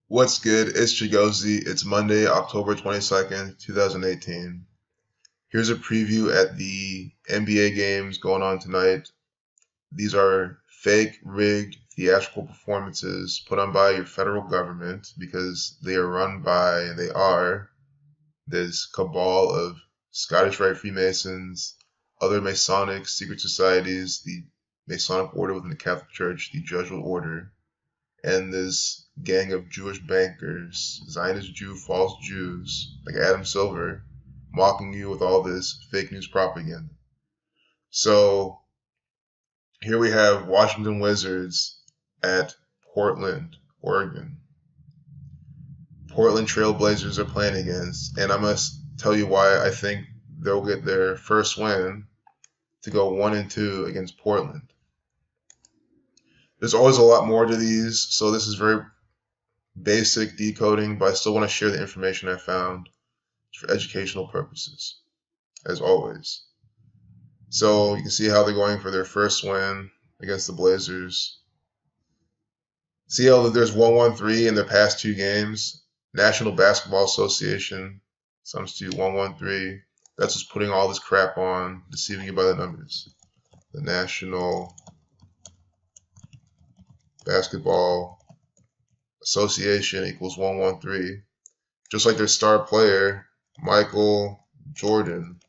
What's good? It's Chigozi. It's Monday, October 22nd, 2018. Here's a preview at the NBA games going on tonight. These are fake, rigged, theatrical performances put on by your federal government because they are this cabal of Scottish Rite Freemasons, other Masonic secret societies, the Masonic order within the Catholic Church, the Jesuit order, and this gang of Jewish bankers, Zionist Jew, false Jews, like Adam Silver, mocking you with all this fake news propaganda. So here we have Washington Wizards at Portland, Oregon. Portland Trail Blazers are playing against, and I must tell you why I think they'll get their first win to go 1-2 against Portland. There's always a lot more to these, so this is very basic decoding, but I still want to share the information I found for educational purposes, as always. So you can see how they're going for their first win against the Blazers. See how there's 1-1-3 in their past two games. National Basketball Association sums to 1-1-3. That's just putting all this crap on, deceiving you by the numbers. The National Basketball Association equals 1-1-3. Just like their star player, Michael Jordan,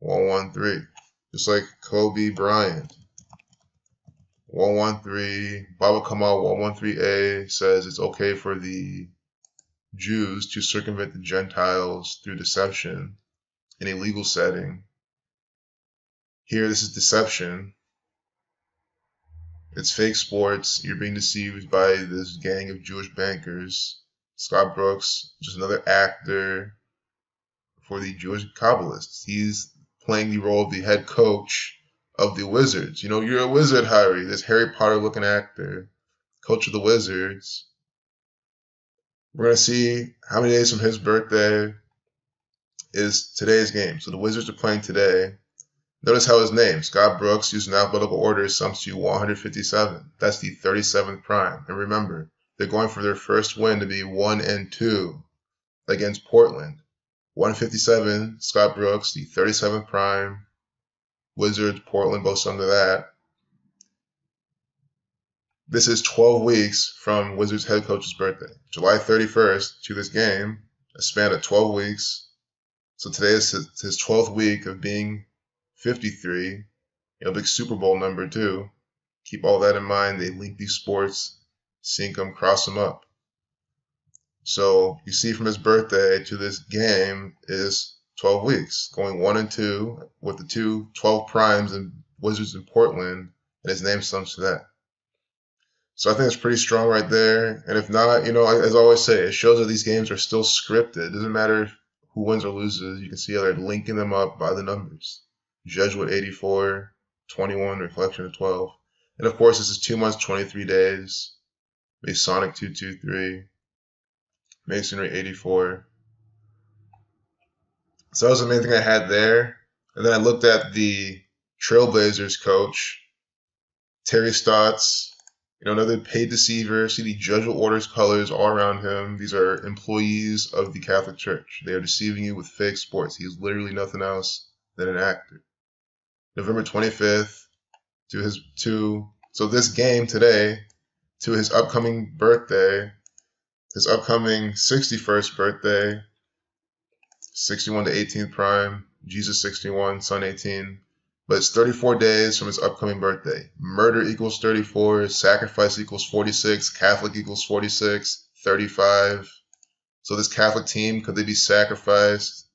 1-1-3. Just like Kobe Bryant, 1-1-3. Baba Kamal 1-1-3A says it's okay for the Jews to circumvent the Gentiles through deception in a legal setting. Here, this is deception. It's fake sports. You're being deceived by this gang of Jewish bankers. Scott Brooks, just another actor for the Jewish Kabbalists. He's playing the role of the head coach of the Wizards. You know, you're a wizard, Harry. This Harry Potter-looking actor, coach of the Wizards. We're going to see how many days from his birthday is today's game. So the Wizards are playing today. Notice how his name, Scott Brooks, used in alphabetical order, sums to 157. That's the 37th prime. And remember, they're going for their first win to be 1-2 against Portland. 157, Scott Brooks, the 37th prime. Wizards, Portland, both under that. This is 12 weeks from Wizards head coach's birthday. July 31st to this game, a span of 12 weeks. So today is his 12th week of being 53, big Super Bowl number too. Keep all that in mind. They link these sports, sync them, cross them up. So you see from his birthday to this game is 12 weeks, going 1-2 with the 12 primes and Wizards in Portland, and his name sums to that. So I think it's pretty strong right there. And if not, as I always say, it shows that these games are still scripted. It doesn't matter who wins or loses. You can see how they're linking them up by the numbers. Jesuit 84, 21, Reflection of 12. And of course, this is 2 months, 23 days. Masonic 223, Masonry 84. So that was the main thing I had there. And then I looked at the Trailblazers coach, Terry Stotts, another paid deceiver. See the Jesuit order's colors all around him. These are employees of the Catholic Church. They are deceiving you with fake sports. He is literally nothing else than an actor. November 25th so this game today to his upcoming birthday, his upcoming 61st birthday, 61 to 18th prime, Jesus 61, Son 18. But it's 34 days from his upcoming birthday. Murder equals 34, sacrifice equals 46, Catholic equals 46, 35. So this Catholic team, could they be sacrificed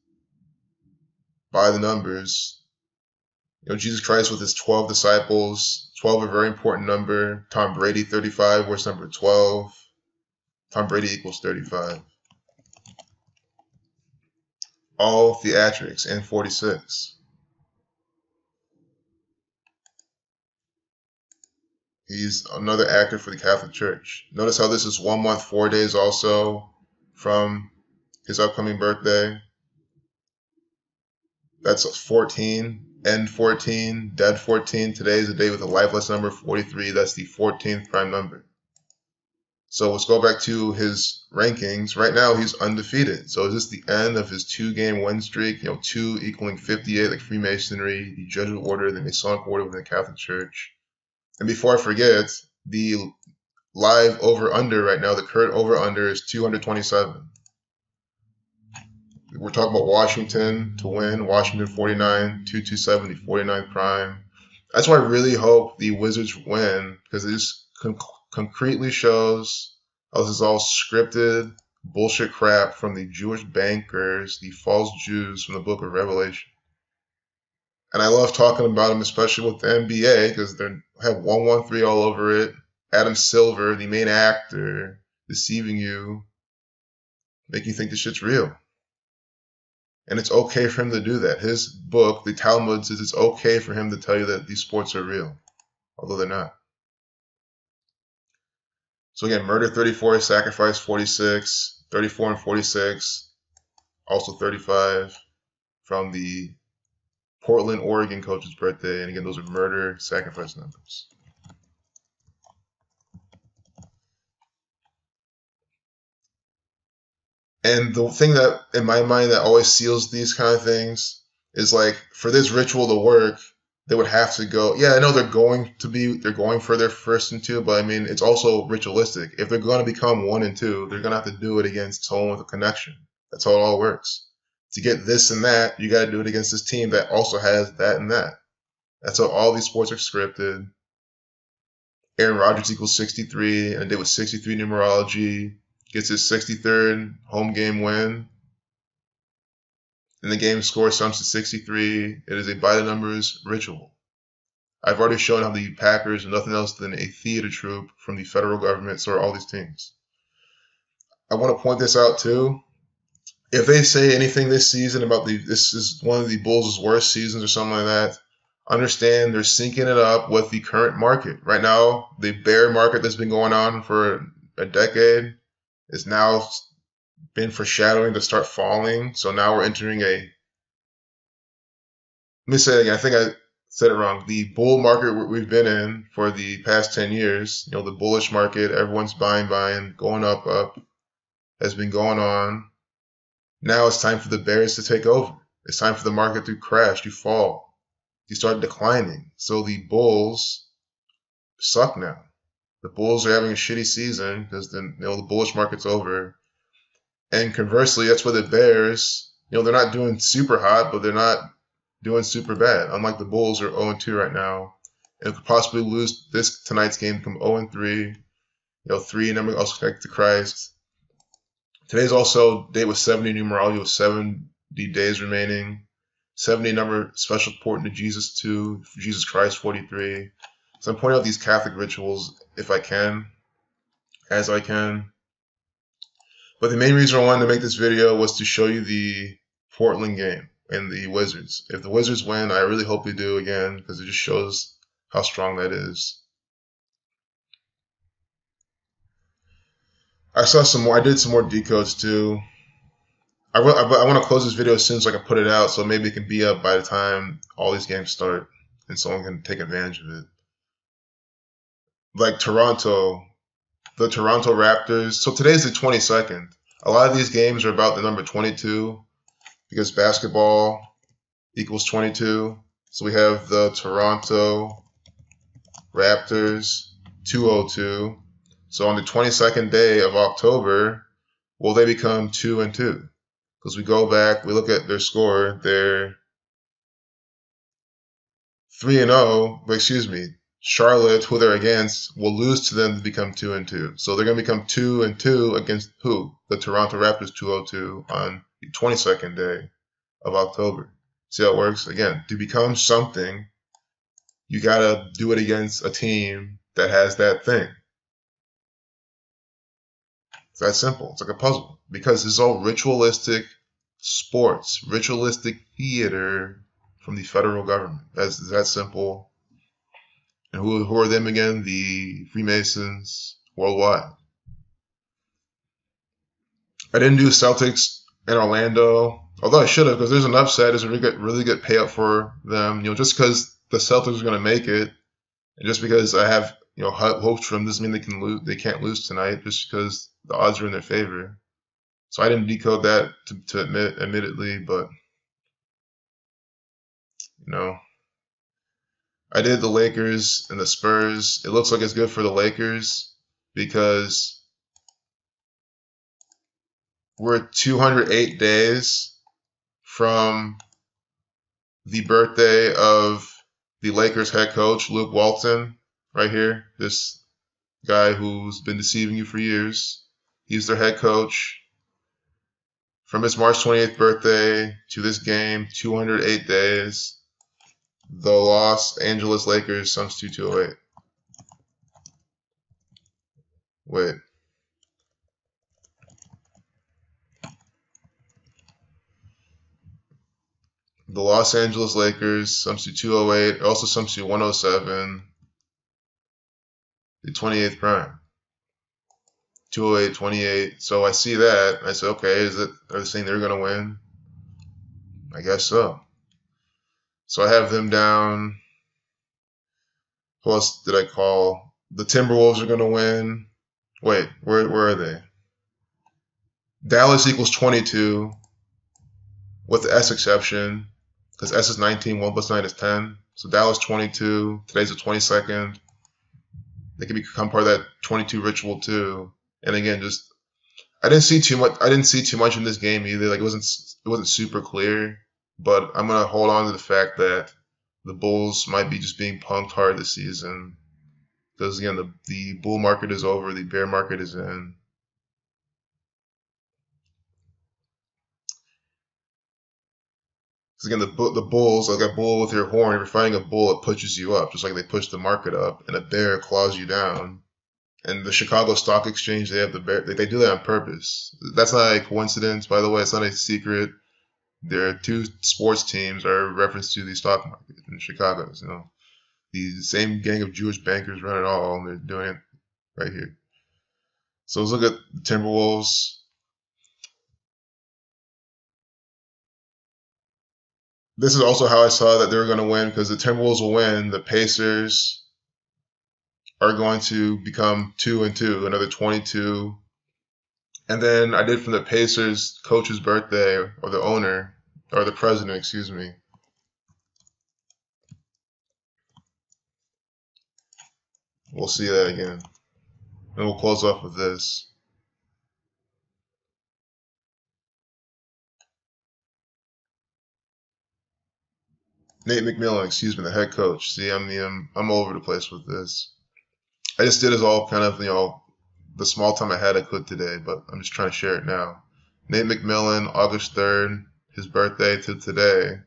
by the numbers? Jesus Christ with his 12 disciples, 12 a very important number. Tom Brady, 35, where's number 12? Tom Brady equals 35. All theatrics and 46. He's another actor for the Catholic Church. Notice how this is 1 month, 4 days also from his upcoming birthday. That's 14. End 14, dead 14. Today is a day with a lifeless number 43. That's the 14th prime number. So let's go back to his rankings. Right now, he's undefeated. So is this the end of his 2-game win streak? 2 equaling 58, like Freemasonry, the Jesuit order, the Masonic order within the Catholic Church. And before I forget, the live over-under right now, the current over-under is 227. We're talking about Washington to win. Washington 49, 227, the 49th prime. That's why I really hope the Wizards win, because it just concretely shows how this is all scripted bullshit crap from the Jewish bankers, the false Jews from the book of Revelation. And I love talking about them, especially with the NBA, because they have 113 all over it. Adam Silver, the main actor, deceiving you, making you think this shit's real. And it's okay for him to do that. His book, the Talmud, says it's okay for him to tell you that these sports are real, although they're not. So again, murder 34, sacrifice 46, 34 and 46, also 35 from the Portland, Oregon coach's birthday. And again, those are murder, sacrifice numbers. And the thing that, in my mind, that always seals these kind of things is like, for this ritual to work, they would have to go. Yeah, I know they're going for their first and 2, but I mean, it's also ritualistic. If they're going to become 1 and 2, they're going to have to do it against someone with a connection. That's how it all works. To get this and that, you got to do it against this team that also has that and that. That's how all these sports are scripted. Aaron Rodgers equals 63, and a day with 63 numerology. Gets his 63rd home game win. And the game score sums to 63. It is a by the numbers ritual. I've already shown how the Packers are nothing else than a theater troupe from the federal government, so are all these teams. I want to point this out too. If they say anything this season about this is one of the Bulls' worst seasons or something like that, understand they're syncing it up with the current market. Right now, the bear market that's been going on for a decade is now been foreshadowing to start falling. So now we're entering a, let me say it again, I think I said it wrong. The bull market we've been in for the past 10 years, the bullish market, everyone's buying, going up, has been going on. Now it's time for the bears to take over. It's time for the market to crash, to fall, to start declining. So the bulls suck now. The Bulls are having a shitty season because the bullish market's over. And conversely, that's where the Bears, they're not doing super hot, but they're not doing super bad. Unlike the Bulls are 0-2 right now. And could possibly lose tonight's game, become 0-3. 3 number also connected to Christ. Today's also day with 70 numerology with 70 days remaining. 70 number special important to Jesus 2, Jesus Christ 43. So I'm pointing out these Catholic rituals if I can, as I can. But the main reason I wanted to make this video was to show you the Portland game and the Wizards. If the Wizards win, I really hope they do again, because it just shows how strong that is. I did some more decodes too. I want to close this video as soon as I can put it out, so maybe it can be up by the time all these games start and someone can take advantage of it. Like Toronto, the Toronto Raptors. So today's the 22nd. A lot of these games are about the number 22 because basketball equals 22. So we have the Toronto Raptors 202. So on the 22nd day of October, will they become 2-2? Because we go back, we look at their score, they're 3-0, but excuse me, Charlotte, who they're against, will lose to them to become 2-2. So they're going to become 2-2 against who? The Toronto Raptors 202 on the 22nd day of October. See how it works? Again, to become something, you got to do it against a team that has that thing. It's that simple. It's like a puzzle. Because this is all ritualistic sports, ritualistic theater from the federal government. That's that simple. And who are them again? The Freemasons worldwide. I didn't do Celtics in Orlando, although I should have, because there's an upside. There's a really good payout for them. Just because the Celtics are going to make it And just because I have hopes for them doesn't mean they can lose. They can't lose tonight just because the odds are in their favor. So I didn't decode that to admittedly, but you know, I did the Lakers and the Spurs. It looks like it's good for the Lakers because we're 208 days from the birthday of the Lakers head coach, Luke Walton, right here. This guy who's been deceiving you for years. He's their head coach. From his March 28th birthday to this game, 208 days. The Los Angeles Lakers, Suns 2208. Wait. The Los Angeles Lakers, sums to 208, also sums to 107. The 28th prime. 208, 28. So I see that. I said, okay, are they saying they're going to win? I guess so. So I have them down. Who else did I call? The Timberwolves are going to win. Wait, where are they? Dallas equals 22 with the S exception because S is 19, 1 plus 9 is 10. So Dallas 22. Today's the 22nd. They can become part of that 22 ritual too. And again, just I didn't see too much in this game either. Like it wasn't super clear. But I'm gonna hold on to the fact that the Bulls might be just being punked hard this season. Because again, the bull market is over, the bear market is in. Because again, the bulls, like a bull with your horn, if you're fighting a bull, it pushes you up, just like they push the market up, and a bear claws you down. And the Chicago Stock Exchange, they have the bear. They do that on purpose. That's not a coincidence, by the way. It's not a secret. There are two sports teams are a reference to the stock market in Chicago. The same gang of Jewish bankers run it all, and they're doing it right here. So let's look at the Timberwolves. This is also how I saw that they were going to win because the Timberwolves will win. The Pacers are going to become 2-2, another 22. And then I did from the Pacers coach's birthday, or the owner, or the president, excuse me. We'll see that again. And we'll close off with this. Nate McMillan, excuse me, the head coach. See, I'm all over the place with this. I just did this all kind of, the small time I had I could today, but I'm just trying to share it now. Nate McMillan, August 3rd, his birthday to today.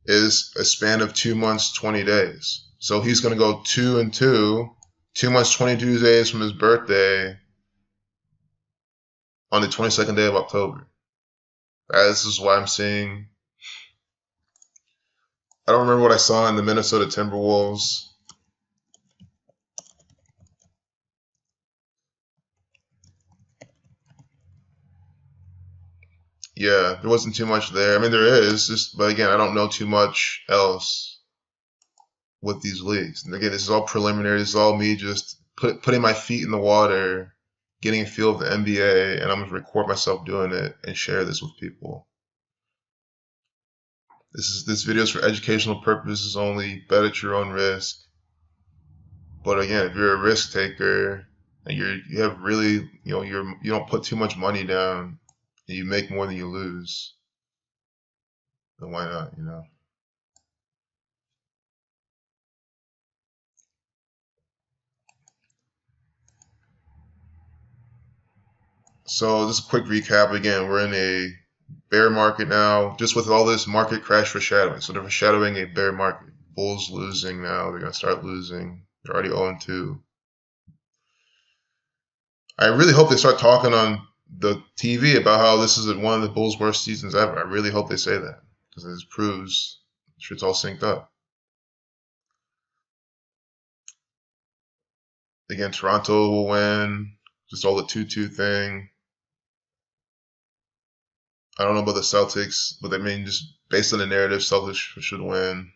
Is a span of 2 months, 20 days. So he's going to go 2-2, 2 months, 22 days from his birthday on the 22nd day of October. This is why I'm seeing. I don't remember what I saw in the Minnesota Timberwolves. Yeah, there wasn't too much there. I mean, there is, but again, I don't know too much else with these leagues. And again, this is all preliminary. This is all me just putting my feet in the water, getting a feel of the NBA, and I'm going to record myself doing it and share this with people. This video is for educational purposes only. Bet at your own risk. But again, if you're a risk taker and you have really, you don't put too much money down and you make more than you lose, then why not, So just a quick recap. Again, we're in a bear market now, just with all this market crash foreshadowing. So they're foreshadowing a bear market. Bulls losing now. They're going to start losing. They're already 0-2. I really hope they start talking on the TV about how this is one of the Bulls' worst seasons ever. I really hope they say that because this proves shit's all synced up. Again, Toronto will win. Just all the 2-2 thing. I don't know about the Celtics, but I mean, just based on the narrative, Celtics should win.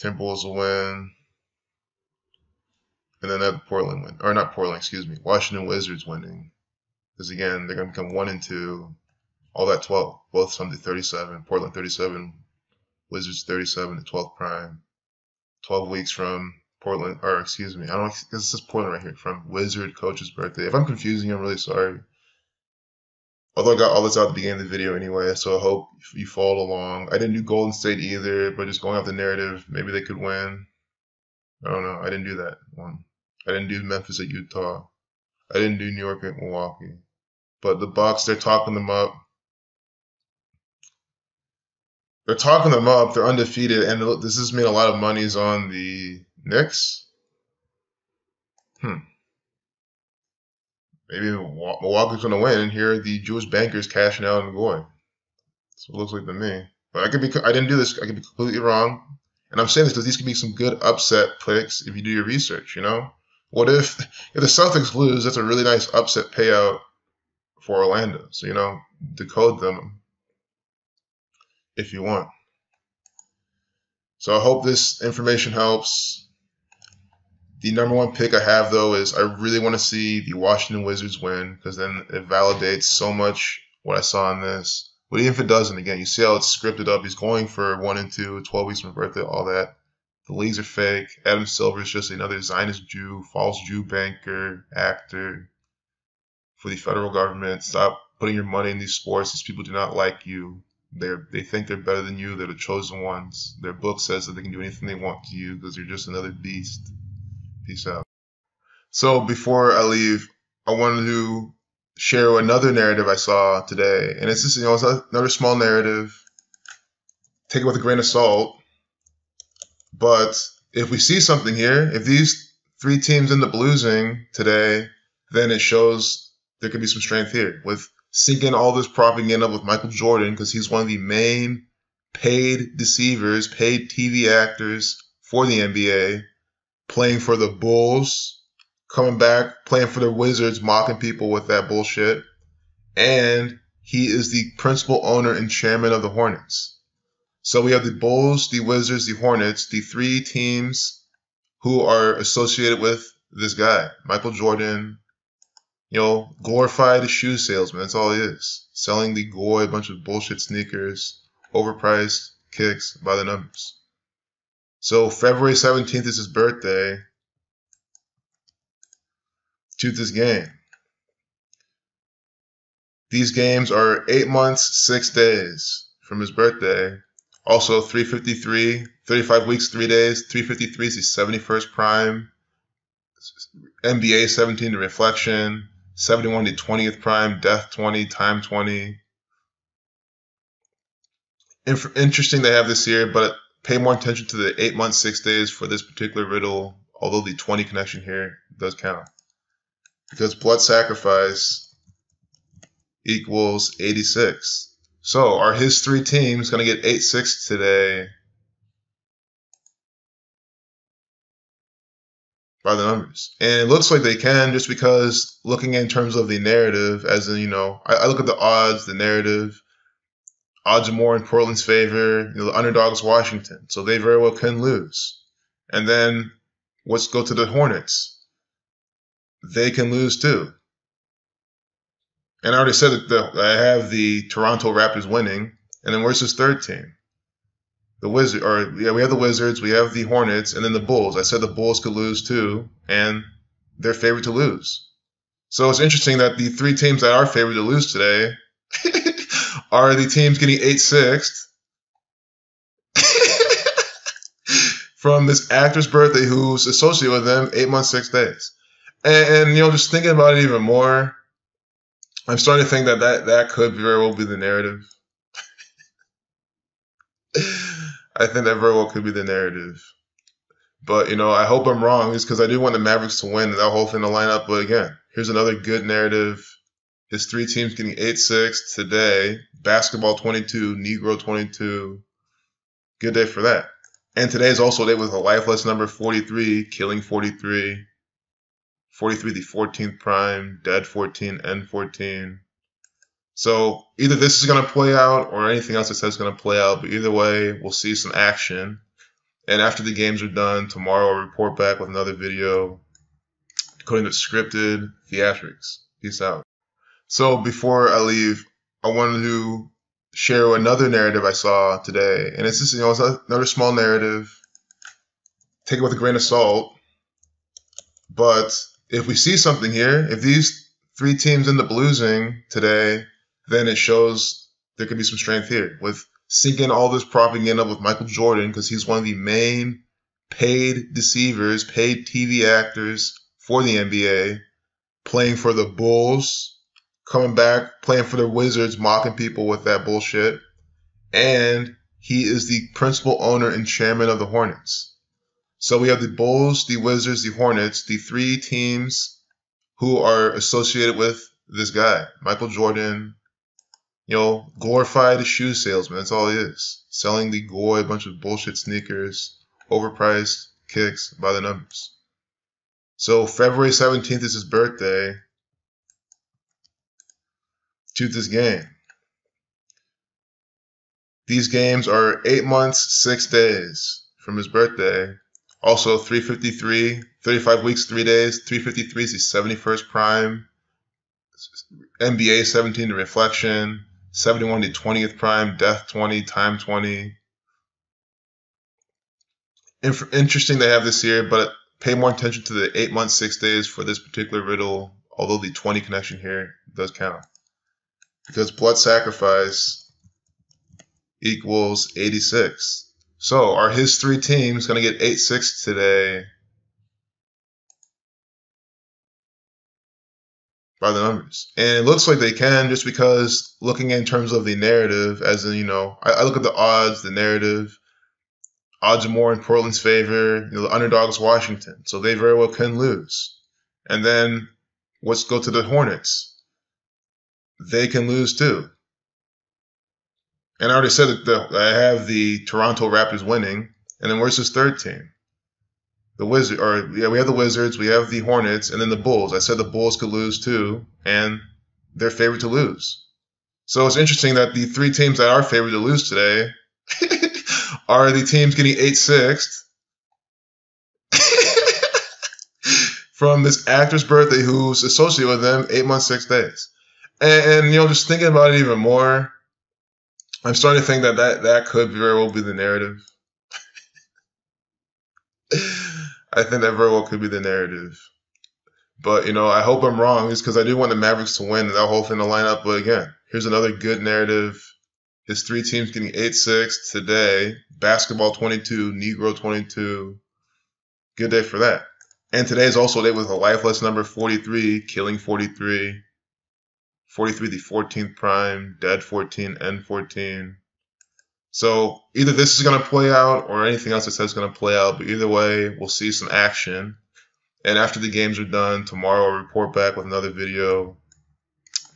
Timberwolves will win. And then that Portland win. Or not Portland, excuse me. Washington Wizards winning. Because again, they're going to become 1 and 2. All that 12. Both Sunday 37. Portland 37. Wizards 37 at 12th prime. 12 weeks from Portland, or excuse me, I don't know, this is Portland right here, from Wizard coach's birthday. If I'm confusing you, I'm really sorry. Although I got all this out at the beginning of the video anyway, so I hope you follow along. I didn't do Golden State either, but just going off the narrative, maybe they could win. I don't know. I didn't do that one. I didn't do Memphis at Utah. I didn't do New York at Milwaukee. But the Bucks, they're talking them up. They're talking them up. They're undefeated, and this has made a lot of monies on the Knicks. Maybe Milwaukee's going to win, and here are the Jewish bankers cashing out on Goy. That's what it looks like to me. But I didn't do this. I could be completely wrong. And I'm saying this because these could be some good upset picks if you do your research, you know? What if the Celtics lose? That's a really nice upset payout for Orlando. So, you know, decode them if you want. So I hope this information helps. The number one pick I have, though, is I really want to see the Washington Wizards win because then it validates so much what I saw in this. But even if it doesn't, again, you see how it's scripted up. He's going for 1 and 2, 12 weeks from birthday, all that. The leagues are fake. Adam Silver is just another Zionist Jew, false Jew banker, actor for the federal government. Stop putting your money in these sports. These people do not like you. They think they're better than you. They're the chosen ones. Their book says that they can do anything they want to you because you're just another beast. Peace out. So before I leave, I wanted to share another narrative I saw today. And it's just, you know, it's another small narrative. Take it with a grain of salt. But if we see something here, if these 3 teams end up losing today, then it shows there could be some strength here. With sinking all this propaganda with Michael Jordan, because he's one of the main paid deceivers, paid TV actors for the NBA, playing for the Bulls, coming back, playing for the Wizards, mocking people with that bullshit. And he is the principal owner and chairman of the Hornets. So we have the Bulls, the Wizards, the Hornets, the 3 teams who are associated with this guy, Michael Jordan, you know, glorified shoe salesman. That's all he is. Selling the goy, a bunch of bullshit sneakers, overpriced kicks by the numbers. So February 17th is his birthday. To this game. These games are 8 months, 6 days from his birthday. Also 353, 35 weeks, 3 days. 353 is his 71st prime. NBA 17 to reflection. 71 to 20th prime. Death 20, time 20. Interesting they have this here, but pay more attention to the 8 months, 6 days for this particular riddle, although the 20 connection here does count. Because blood sacrifice equals 86. So are his 3 teams going to get 8-6 today by the numbers? And it looks like they can, just because looking in terms of the narrative, as in, you know, I look at the odds, the narrative. Odds are more in Portland's favor. You know, the underdog is Washington, so they very well can lose. And then let's go to the Hornets. They can lose too. And I already said that I have the Toronto Raptors winning. And then where's his 3rd team? The Wizards, or yeah, we have the Wizards, we have the Hornets, and then the Bulls. I said the Bulls could lose too, and they're favored to lose. So it's interesting that the 3 teams that are favored to lose today are the teams getting 8-6 from this actor's birthday who's associated with them 8 months, 6 days. And you know, just thinking about it even more, I'm starting to think that could very well be the narrative. I think that very well could be the narrative. But, you know, I hope I'm wrong, just because I do want the Mavericks to win and that whole thing to line up. But again, here's another good narrative. His 3 teams getting 8-6 today. Basketball 22, Negro 22. Good day for that. And today is also a day with a lifeless number 43, killing 43. 43 the 14th prime, dead 14, end 14. So either this is going to play out or anything else that says going to play out, but either way, we'll see some action. And after the games are done, tomorrow I'll report back with another video according to scripted theatrics. Peace out. So before I leave, I wanted to share another narrative I saw today. And it's just, it's another small narrative. Take it with a grain of salt. But if we see something here, if these three teams end up losing today, then it shows there could be some strength here with sinking all this propaganda with Michael Jordan, because he's one of the main paid deceivers, paid TV actors for the NBA, playing for the Bulls, coming back, playing for the Wizards, mocking people with that bullshit. And he is the principal owner and chairman of the Hornets. So we have the Bulls, the Wizards, the Hornets, the three teams who are associated with this guy, Michael Jordan. Glorified shoe salesman. That's all he is. Selling the goy, a bunch of bullshit sneakers, overpriced kicks by the numbers. So February 17th is his birthday. To this game. These games are 8 months, 6 days from his birthday. Also 353, 35 weeks, 3 days. 353 is the 71st prime. NBA 17 the reflection. 71 the 20th prime, death 20, time 20. Interesting they have this here, but pay more attention to the 8 months, 6 days for this particular riddle, although the 20 connection here does count. Because blood sacrifice equals 86. So are his three teams going to get 8-6 today? By the numbers. And it looks like they can, just because looking in terms of the narrative, as in, I look at the odds, the narrative. Odds are more in Portland's favor. The underdog's Washington, so they very well can lose. And then let's go to the Hornets. They can lose too. And I already said that I have the Toronto Raptors winning. And then where's his third team? The Wizards, we have the Wizards, we have the Hornets, and then the Bulls. I said the Bulls could lose too, and they're favored to lose. So it's interesting that the three teams that are favored to lose today are the teams getting 8-6 from this actor's birthday who's associated with them 8 months, 6 days. And just thinking about it even more, I'm starting to think that could very well be the narrative. I think that very well could be the narrative. But, I hope I'm wrong, just because I do want the Mavericks to win and that whole thing to line up. But again, here's another good narrative. His three teams getting 8-6 today. Basketball 22, Negro 22. Good day for that. And today is also a day with a lifeless number 43, killing 43. 43 the 14th prime, dead 14, end 14. So either this is going to play out or anything else that says going to play out. But either way, we'll see some action. And after the games are done, tomorrow I'll report back with another video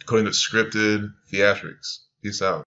according to scripted theatrics. Peace out.